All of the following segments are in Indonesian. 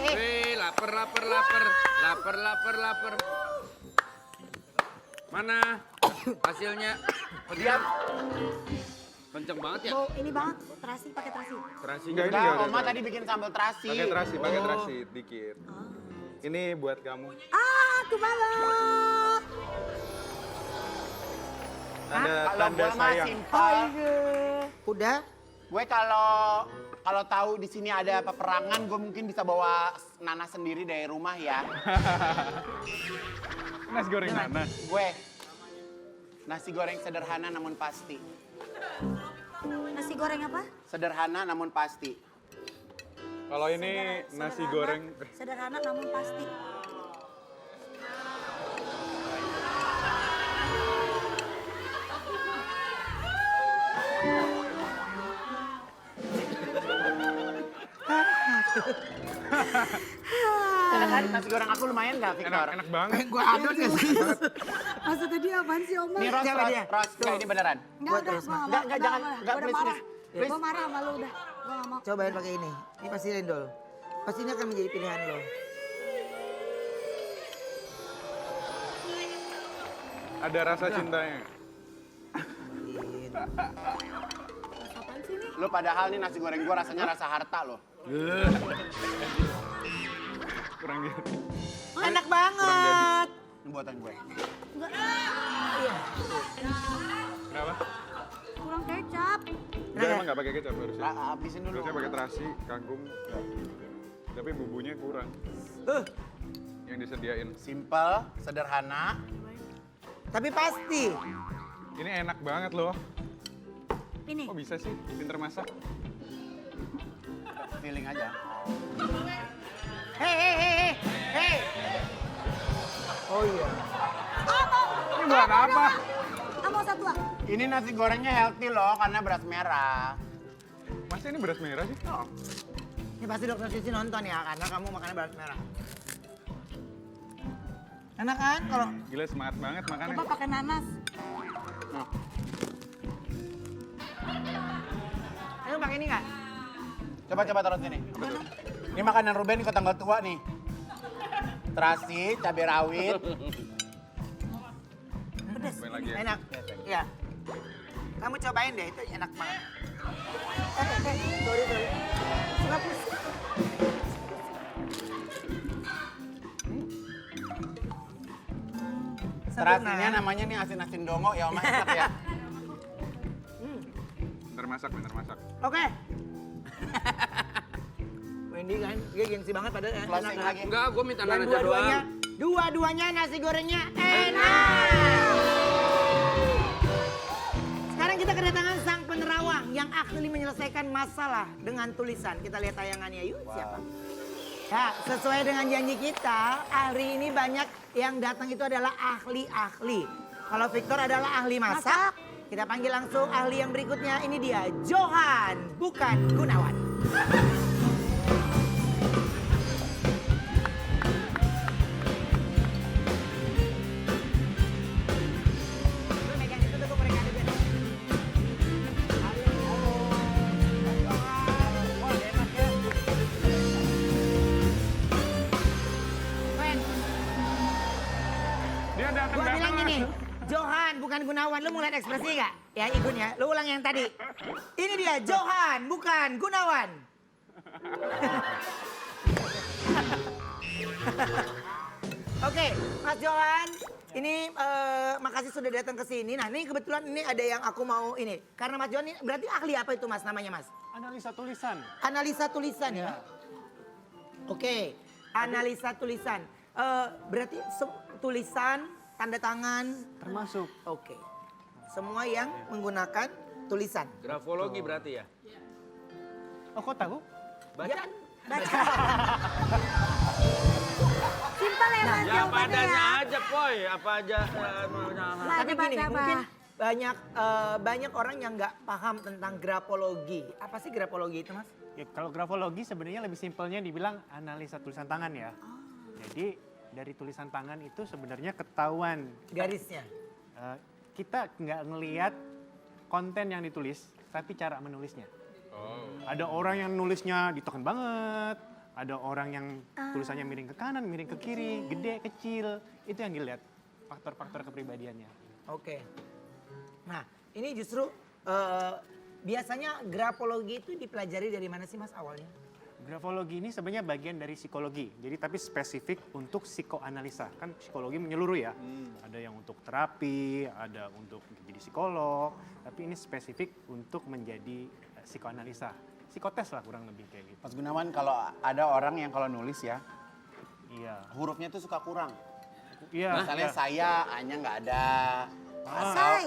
Wih, lapar. Mana hasilnya? Diam. Kenceng banget ya? Mau ini banget, terasi, pakai terasi. Terasinya Enggak, ini Oma tadi bikin sambal terasi. Pakai terasi dikit. Ini buat kamu. Aku balok. Kalau Tanda gue mah sayang. simpel. Udah? Gue kalau tahu di sini ada peperangan, gue mungkin bisa bawa nanas sendiri dari rumah ya. Nasi goreng nanas. Gue nasi goreng sederhana namun pasti. Nasi goreng apa? Sederhana namun pasti. Kalau ini nasi goreng. Sederhana namun pasti. Enak kan? Nasi goreng aku lumayan gak, Victor? Enak banget. Gue adon ya sih. Maksudnya dia apaan sih, Oma? Ini Ros, Enggak, ini beneran. Enggak, udah, gue Enggak, jangan. Enggak, udah please, marah. please. Gue marah sama lu udah. Gue gak mau. Cobain pakai ini. Ini pasti Lendol. Pasti ini akan menjadi pilihan lo. Ada rasa cintanya. Apaan sih ini? Lu padahal nih nasi goreng gue rasanya rasa harta loh. Kurang gitu. Enak banget. Ini buatan gue. Kenapa? Kurang kecap. Enggak, emang nggak pakai kecap harusnya. Habisin dulu. Harusnya pakai terasi, kangkung. Tapi bumbunya kurang. Yang disediain. Simple, sederhana. Tapi pasti. Ini enak banget loh. Ini. Kok bisa sih? Pinter masak. Feeling aja. Hei. Oh iya. Ini buat apa? Mau satu ah? Ini nasi gorengnya healthy loh karena beras merah. Masa ini beras merah sih? Ini pasti dokter Sisi nonton ya, karena kamu makannya beras merah. Enak kan? Kalau Gila semangat banget makannya. Coba pakai nanas. Ayo pakai ini nggak? Coba taruh sini. Ini makanan Ruben di tanggal tua nih. Terasi, cabai rawit. Cobain lagi ya. Enak. Iya. Kamu cobain deh, itu enak banget. Sorry. Kenapa sih? Terasinya namanya nih asin-asin dongo ya Oma, enak ya. Pinter masak. Oke. Wendy kan, dia gengsi banget padahal enak Closing kan? lagi. Enggak, gue minta Dan nanas aja doang. dua-duanya nasi gorengnya enak. Sekarang kita kedatangan sang penerawang yang ahli menyelesaikan masalah dengan tulisan. Kita lihat tayangannya yuk, siapa? Ya, sesuai dengan janji kita, hari ini banyak yang datang itu adalah ahli-ahli. Kalau Victor adalah ahli masak, kita panggil langsung ahli yang berikutnya. Ini dia, Johan, bukan Gunawan. Lu megang itu tuh mereka ada biar. Halo. Johan. Wah, enak ya. Wen, Dia datang. gua bilang gini, Johan bukan Gunawan. Lu mau lihat ekspresi nggak? Ya ikut ya. Lu ulang yang tadi. Ini dia Johan bukan Gunawan. Oke, Mas Johan. Ini makasih sudah datang ke sini. Nah, ini kebetulan ini ada yang aku mau ini. Karena Mas Johan ini berarti ahli apa itu Mas namanya Mas? Analisa tulisan. Analisa tulisan ya. Oke, analisa tulisan. Berarti tulisan, tanda tangan. Termasuk. Oke. Semua yang menggunakan tulisan. Grafologi berarti ya? Oh, kok tahu? Baca. Baca. Simpel ya Mas Ya apa jawabannya adanya ya. aja, Poy. Apa aja. Lah, Tapi coba, gini, coba. mungkin banyak orang yang nggak paham tentang grafologi. Apa sih grafologi itu Mas? Ya, kalau grafologi sebenarnya lebih simpelnya dibilang analisa tulisan tangan ya. Jadi dari tulisan tangan itu sebenarnya ketahuan. Garisnya. Kita nggak ngelihat konten yang ditulis, tapi cara menulisnya. Ada orang yang nulisnya ditekan banget, Ada orang yang tulisannya miring ke kanan, miring ke kiri, gede, kecil. Itu yang dilihat, faktor-faktor kepribadiannya. Oke. Nah, ini justru biasanya grafologi itu dipelajari dari mana sih Mas awalnya? Grafologi ini sebenarnya bagian dari psikologi, jadi tapi spesifik untuk psikoanalisa. Kan psikologi menyeluruh ya, ada yang untuk terapi, ada untuk jadi psikolog, tapi ini spesifik untuk menjadi psikoanalisa. Psikotes lah kurang lebih kayak gitu. Mas Gunawan, kalau ada orang yang kalau nulis ya, Iya. hurufnya tuh suka kurang. Iya. Misalnya iya. saya, A-nya nggak ada. Say.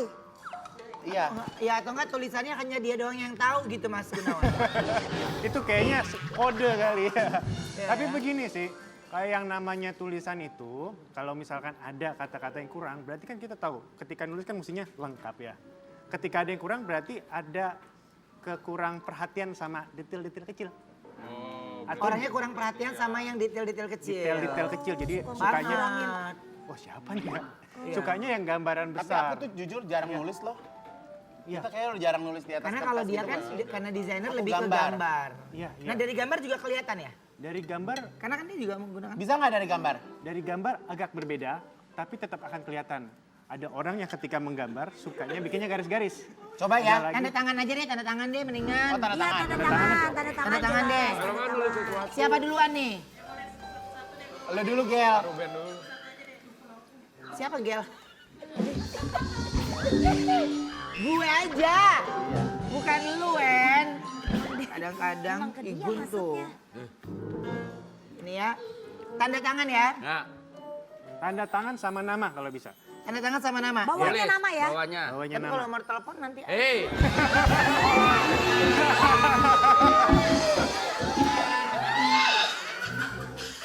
Iya. Ya atau enggak tulisannya hanya dia doang yang tahu gitu Mas Gunawan. Itu kayaknya kode kali ya. Iya, Tapi ya. begini sih, kayak yang namanya tulisan itu, kalau misalkan ada kata-kata yang kurang, berarti kan kita tahu, ketika nulis kan mestinya lengkap ya. Ketika ada yang kurang berarti ada kekurang perhatian sama detail-detail kecil. Atau Orangnya kurang perhatian sama yang detail-detail kecil. detail-detail kecil, jadi sukanya, Banget. wah siapa nih ya? Iya. Sukanya yang gambaran Tapi besar. aku tuh jujur jarang nulis loh. Iya. Kita kayaknya udah jarang nulis di atas Karena kertas kalau dia gitu, kan Mas. karena desainer Aku lebih ke gambar. gambar. Iya, iya. Nah dari gambar juga kelihatan ya? Dari gambar, Karena kan dia juga menggunakan. Bisa nggak dari gambar? dari gambar agak berbeda, tapi tetap akan kelihatan. Ada orang yang ketika menggambar sukanya bikinnya garis-garis. Coba Ada ya. lagi. Tanda tangan aja deh, tanda tangan deh mendingan. Oh, tanda Iya, tangan. tanda tangan, tanda tangan. Tanda tangan deh. Kalau nggak nulis sesuatu. Siapa duluan nih? Lo dulu, Gel. Ruben dulu. Siapa Gel? Gue aja. Bukan lu, Wen. Kadang-kadang Emang ke dia Igun tuh. masuknya. Ini ya. Tanda tangan ya. Nah, Tanda tangan sama nama kalau bisa. Tanda tangan sama nama. Bawahnya tulis nama ya. bawahnya. Bawahnya Tapi nama. kalau nomor telepon nanti. Hei,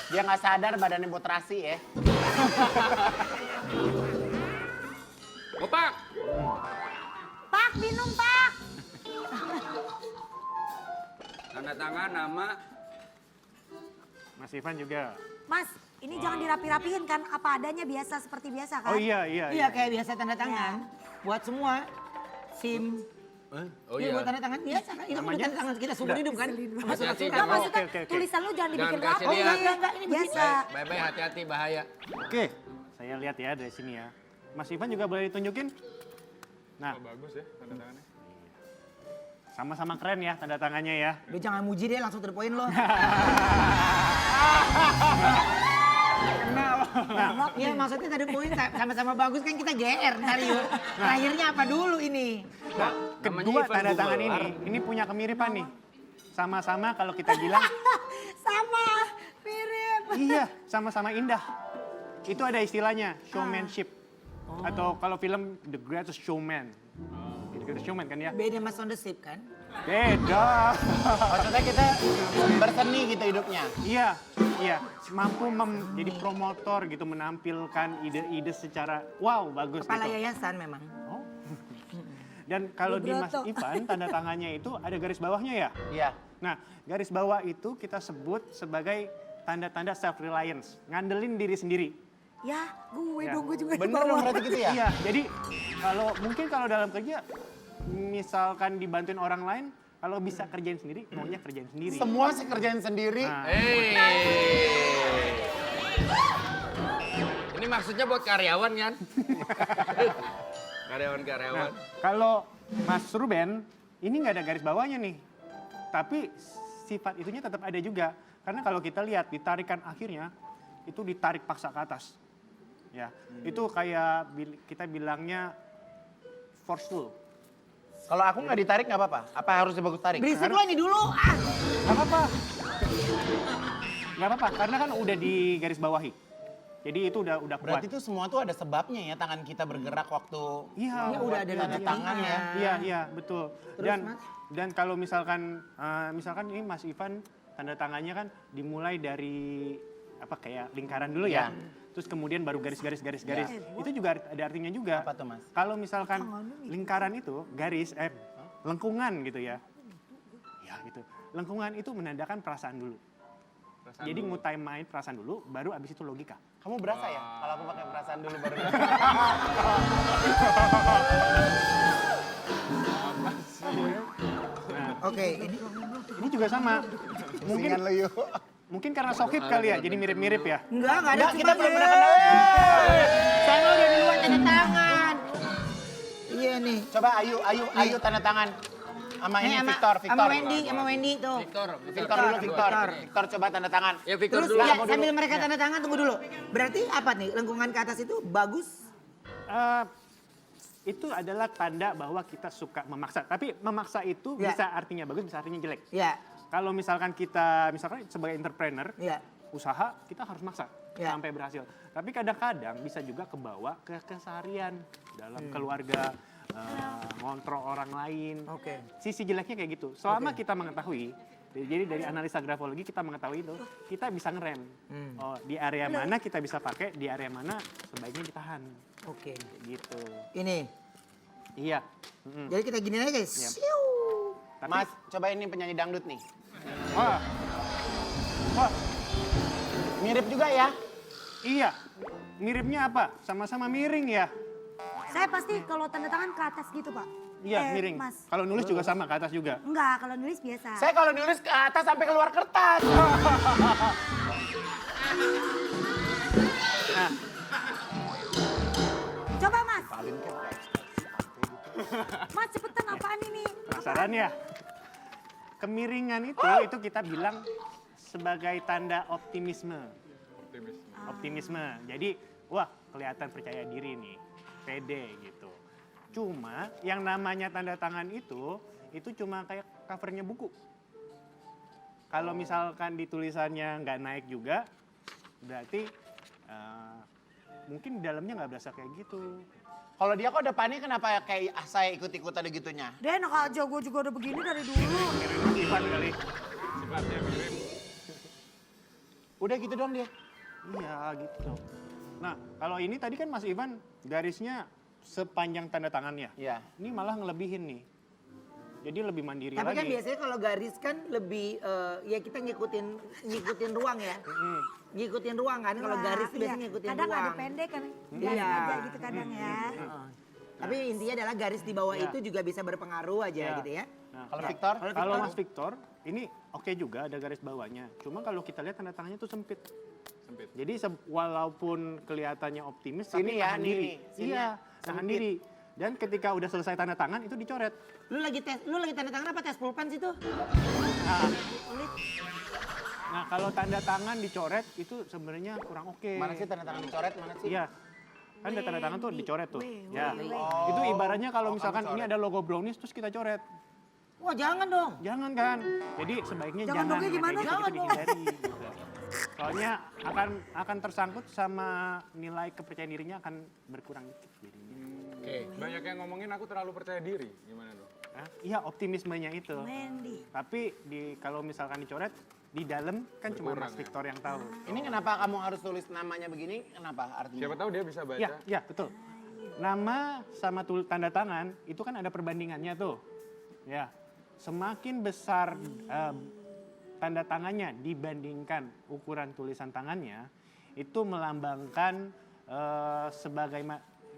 Dia nggak sadar badannya buat terasi ya. Opak. Pak, minum Pak. Tanda tangan, nama. Mas Ivan juga. Mas, ini jangan dirapi-rapihin kan? Apa adanya biasa seperti biasa kan? Oh iya, iya. Iya kayak biasa tanda tangan. Buat semua. SIM. Oh Iya iya. buat tanda tangan biasa kan. Itu udah Namanya? tanda tangan kita seumur hidup kan. Masuk Hati-hati, Enggak, jangan. maksudnya Oke, oke. tulisan lu jangan dibikin Jangan kasih rapi. dia. Enggak, ini Biasa. Bye-bye, hati-hati, bahaya. Oke, saya lihat ya dari sini ya. Mas Ivan juga boleh ditunjukin. Nah, Oh, bagus ya tanda tangannya. sama-sama keren ya tanda tangannya ya. Udah jangan muji deh langsung terpoin lo. Nah, iya maksudnya tadi poin sama-sama bagus kan kita GR nari yuk. Terakhirnya apa dulu ini? Nah, Namanya kedua Ivan tanda Google. tangan ini punya kemiripan nih. Sama-sama kalau kita bilang, Sama, mirip. iya sama-sama indah. Itu ada istilahnya, showmanship. Atau kalau film The Greatest Showman. The Greatest Showman kan ya? Beda Mas on the Ship kan? Beda. Maksudnya kita berseni gitu hidupnya. Iya, iya. Mampu jadi promotor gitu, menampilkan ide-ide secara wow, bagus Kepala gitu. yayasan memang. Oh. Dan kalau di Mas Broto. Ivan, tanda tangannya itu ada garis bawahnya ya? Iya. Nah, garis bawah itu kita sebut sebagai tanda-tanda self-reliance. Ngandelin diri sendiri. Ya, gue Ya. dong, gue juga di Bener dong bawah. berarti gitu ya? Iya, jadi mungkin kalau dalam kerja, misalkan dibantuin orang lain, kalau bisa kerjain sendiri, maunya kerjain sendiri. Semua sih kerjain sendiri. Nah, Ini maksudnya buat karyawan kan? Karyawan-karyawan. Nah, kalau Mas Ruben, ini nggak ada garis bawahnya nih. Tapi sifat itunya tetap ada juga. Karena kalau kita lihat di tarikan akhirnya, itu ditarik paksa ke atas. Ya, itu kayak kita bilangnya forceful. Kalau aku nggak ditarik nggak apa-apa. Apa harus bagus tarik? Berisik lo ini dulu. Ah. Nggak apa-apa. Nggak apa-apa, karena kan udah di garis bawahi. Jadi itu udah kuat. Berarti itu semua tuh ada sebabnya ya tangan kita bergerak waktu Iya, Iya, udah ada tanda tangan ya. Iya, iya, betul. Terus, Mas? Dan kalau misalkan ini Mas Ivan tanda tangannya kan dimulai dari apa kayak lingkaran dulu ya. Terus kemudian baru garis-garis. Itu juga ada artinya juga. Apa tuh, Mas? Kalau misalkan lingkaran itu garis lengkungan gitu ya. Ya gitu. Lengkungan itu menandakan perasaan dulu. Jadi ngutamain perasaan dulu, baru abis itu logika. Kamu berasa ya? Kalau aku pakai perasaan dulu baru. Nah, Oke, ini ini juga sama. Mungkin lo yuk. Mungkin karena sohib kali ya, jadi mirip-mirip ya. Enggak ada. Enggak, cuma kita belum pernah kenal. Saya udah duluan tanda tangan. Iya nih. Coba ayu tanda tangan. Sama ini Victor. Sama Wendy tuh. Victor dulu, Victor. Victor coba tanda tangan. Ya Victor Terus dulu. ya, sambil mereka tanda tangan tunggu dulu. Berarti apa nih lengkungan ke atas itu bagus? Itu adalah tanda bahwa kita suka memaksa. Tapi memaksa itu Ya. bisa artinya bagus, bisa artinya jelek. Ya. Kalau misalkan sebagai entrepreneur, Ya. usaha kita harus maksa Ya. sampai berhasil. Tapi kadang-kadang bisa juga kebawa ke keseharian dalam keluarga, ngontrol orang lain. Oke. Sisi jeleknya kayak gitu. Selama kita mengetahui, jadi dari analisa grafologi kita mengetahui itu, kita bisa ngerem. Oh, di area mana kita bisa pakai, di area mana sebaiknya ditahan. Oke. Kayak gitu. Ini. Iya. Mm-mm. Jadi kita gini aja guys. Iya. Siu. Tapi, Mas, coba ini penyanyi dangdut nih. wah, Mirip juga ya. iya. Miripnya apa? Sama-sama miring ya. Saya pasti kalau tanda tangan ke atas gitu, Pak. Iya, miring. Mas. Kalau nulis juga sama, ke atas juga. Enggak, kalau nulis biasa. Saya kalau nulis ke atas sampai keluar kertas. Nah, Coba, Mas. Mas, cepetan apaan ini? penasaran ya? Kemiringan itu kita bilang sebagai tanda optimisme. Optimis. Optimisme. Jadi, wah kelihatan percaya diri nih, pede gitu. Cuma yang namanya tanda tangan itu cuma kayak covernya buku. Kalau misalkan di tulisannya nggak naik juga, berarti mungkin di dalamnya nggak berasa kayak gitu. Kalau dia kok depannya kenapa kayak saya ikut-ikut ada gitunya? Dia enak aja, gue juga udah begini dari dulu. Mirip Ivan kali. Sifatnya mirip. Udah gitu dong dia. Iya gitu. Nah kalau ini tadi kan Mas Ivan garisnya sepanjang tanda tangannya. Iya. Ini malah ngelebihin nih. Jadi lebih mandiri Tapi lagi. kan biasanya kalau garis kan lebih ya kita ngikutin ruang ya. Ngikutin ruang kan kalau garis itu biasanya ngikutin Kadang ruang. ada pendek kan. Iya. Aja gitu kadang ya. Tapi intinya adalah garis di bawah Iya. itu juga bisa berpengaruh aja Iya. gitu ya. Nah, Kalau Victor? kalau Mas Victor ini oke juga ada garis bawahnya. Cuma kalau kita lihat tanda tangannya tuh sempit. Sempit. Jadi walaupun kelihatannya optimis Sini tapi ya, tahan nih diri. nih. Sini Iya, ya, tahan sempit. diri. Dan ketika udah selesai tanda tangan itu dicoret. Lu lagi tanda tangan apa tes pulpen situ? Nah, nah kalau tanda tangan dicoret itu sebenarnya kurang oke. Mana sih tanda tangan dicoret, mana sih? Iya. Kan ada tanda tangan tuh dicoret tuh. Ya. Oh. Itu ibaratnya kalau Oh, misalkan kamu ini coret. ada logo brownies terus kita coret. Wah jangan dong. Jangan kan. Jadi sebaiknya Jangan jangan. dongnya yang gimana? kayak gitu, Jangan itu dihindari. Gitu. Soalnya akan tersangkut sama nilai kepercayaan dirinya akan berkurang dikit. jadinya. Oke. Banyak yang ngomongin aku terlalu percaya diri. Gimana dong? Hah? Iya optimismenya itu. Wendy. Tapi kalau misalkan dicoret di dalam kan cuma Berkurang Mas ya? Victor yang tahu. Ini kenapa kamu harus tulis namanya begini? Kenapa artinya? Siapa tahu dia bisa baca. Ya betul. Nama sama tanda tangan itu kan ada perbandingannya tuh. Ya, semakin besar tanda tangannya dibandingkan ukuran tulisan tangannya, itu melambangkan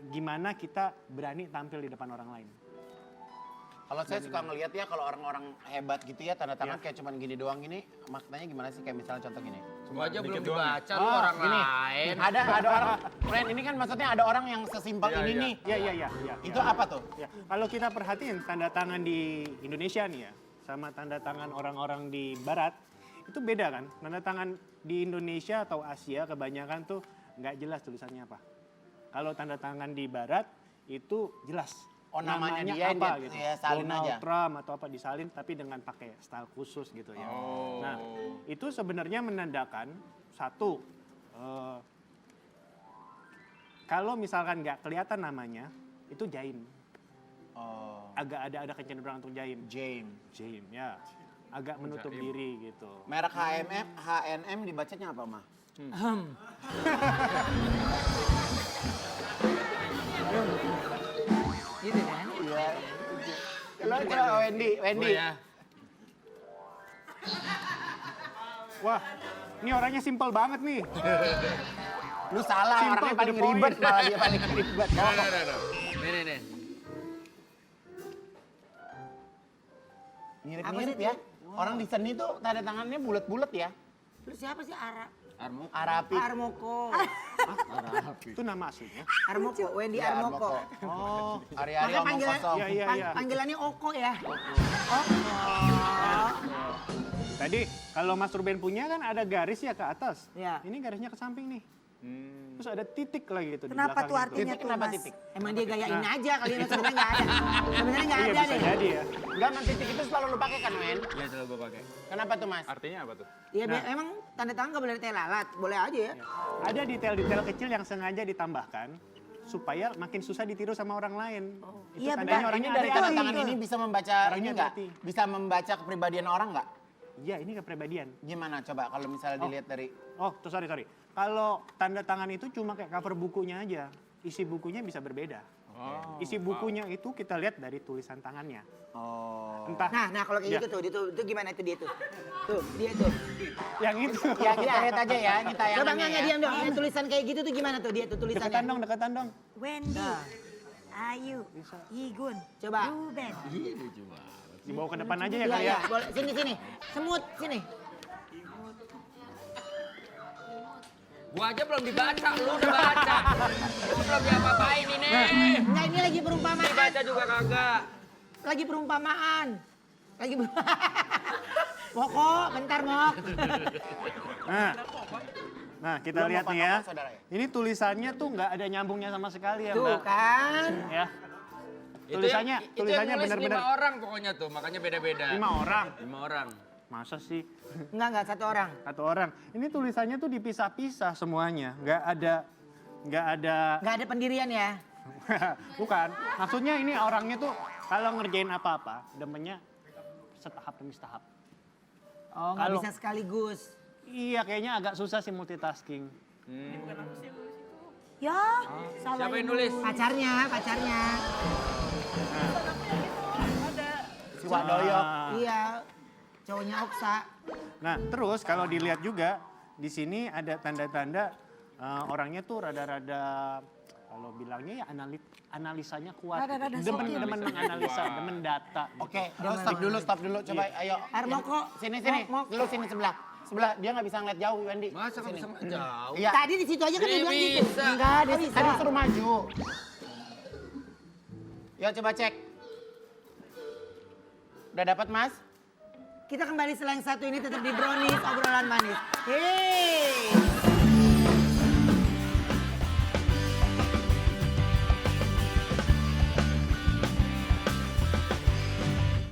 gimana kita berani tampil di depan orang lain. Kalau saya suka ngelihat ya kalau orang-orang hebat gitu ya tanda tangan Ya. kayak cuman gini doang gini, maknanya gimana sih? Kayak misalnya contoh gini. Semua aja belum dikit doang. dibaca lu Oh, orang gini. lain. Ada orang, friend ini kan maksudnya ada orang yang sesimpel Iya, ini iya. nih. Iya. Itu apa tuh? Ya, kalau kita perhatiin tanda tangan di Indonesia nih ya, sama tanda tangan orang-orang di Barat, itu beda kan? Tanda tangan di Indonesia atau Asia kebanyakan tuh nggak jelas tulisannya apa. Kalau tanda tangan di Barat itu jelas. Oh, namanya dia apa dia- gitu. ya, salin Donald aja. Trump atau apa disalin tapi dengan pakai style khusus gitu ya. Oh. Nah, itu sebenarnya menandakan satu, kalau misalkan nggak kelihatan namanya, itu jaim. Oh, Agak ada kecenderungan untuk jaim. James. Jaim ya, agak menutup Jaim. diri gitu. Merek H&M dibacanya apa, Mah? Gitu kan? Iya. Coba Wendy. Gua ya. Wah, ini orangnya simpel banget nih. Lu salah, Simple orangnya to paling the point. ribet, malah dia paling ribet. Nih. Mirip-mirip ya. Orang di seni tuh tanda tangannya bulat-bulat ya. Lu siapa sih Armoko. Arapi. Armoko. Itu nama aslinya. Armoko, Wendy Iya, Armoko. Oh, Ari-ari Makanya omong kosong. iya, iya, iya. Panggilannya Oko ya. Tadi kalau Mas Ruben punya kan ada garis ya ke atas. Iya. Ini garisnya ke samping nih. Terus ada titik lagi gitu di Kenapa tuh belakangnya artinya Titik tuh kenapa Mas? titik? Emang dia gayain aja kali ini sebenarnya nggak ada. Sebenarnya nggak Iya ada bisa deh. jadi ya. Enggak, man, titik itu selalu lu pakai kan, men? Iya selalu gue pakai. Kenapa tuh, Mas? Artinya apa tuh? Iya, emang tanda tangan nggak boleh teh lalat, boleh aja ya. Ada detail-detail kecil yang sengaja ditambahkan supaya makin susah ditiru sama orang lain. Itu Iya, tandanya benar. orangnya Ini dari hati-hati. tanda tangan ini bisa membaca Orangnya ini nggak? hati-hati. Bisa membaca kepribadian orang nggak? Iya, ini kepribadian. Gimana coba kalau misalnya dilihat dari Oh, tuh sorry. Kalau tanda tangan itu cuma kayak cover bukunya aja. Isi bukunya bisa berbeda. Oh, Isi bukunya itu kita lihat dari tulisan tangannya. oh Entah Nah kalau kayak Ya. gitu tuh, itu gimana itu dia tuh? Tuh, dia tuh. yang itu. ya kita lihat aja ya ini Coba tayangannya nggak ya. diam dong, ini tulisan kayak gitu tuh gimana tuh dia tuh tulisannya? Deketan dong. Wendy, Nah. Ayu, Igun, Coba. Ruben. Dibawa ke depan aja ya Iya, kali iya, ya. boleh. Sini. Semut, sini. Gua aja belum dibaca, lu udah baca. Lu belum diapa-apain ini. Nah ini lagi perumpamaan. Dibaca juga kagak. Lagi perumpamaan. Moko, bentar Mok. Nah, kita Belum lihat apa nih ya. apa, saudara ya? Ini tulisannya tuh nggak ada nyambungnya sama sekali ya, Tuh Mbak. kan. Ya. Itu Tulisannya yang tulisannya nulis benar-benar 5 orang pokoknya tuh, makanya beda-beda. 5 orang. 5 orang. Masa sih? Enggak, 1 orang. 1 orang. Ini tulisannya tuh dipisah-pisah semuanya. Nggak ada Enggak ada pendirian ya. bukan. Maksudnya ini orangnya tuh kalau ngerjain apa-apa, demennya setahap demi setahap. Oh, nggak Kalau- bisa sekaligus. Iya, kayaknya agak susah sih multitasking. Ya, salah Siapa yang ini. nulis? Pacarnya. si Wadoyo. Iya. Cowoknya Oksa. Nah, terus kalau dilihat juga di sini ada tanda-tanda orangnya tuh rada-rada kalau bilangnya ya analisanya kuat. Rada-rada Demen sakit. demen menganalisa, demen data. Oke, stop dulu. Coba ayo. Armoko. Sini. Mok. Lu sini sebelah. Sebelah dia nggak bisa ngeliat jauh, Wendy. Masa nggak bisa ngeliat jauh? Iya. Tadi di situ aja kan dia Dia bilang gitu. bisa. Enggak, dia bisa. Tadi suruh maju. Yo coba cek. Udah dapat, Mas? Kita kembali setelah yang satu ini tetap di Brownies obrolan manis. Hei.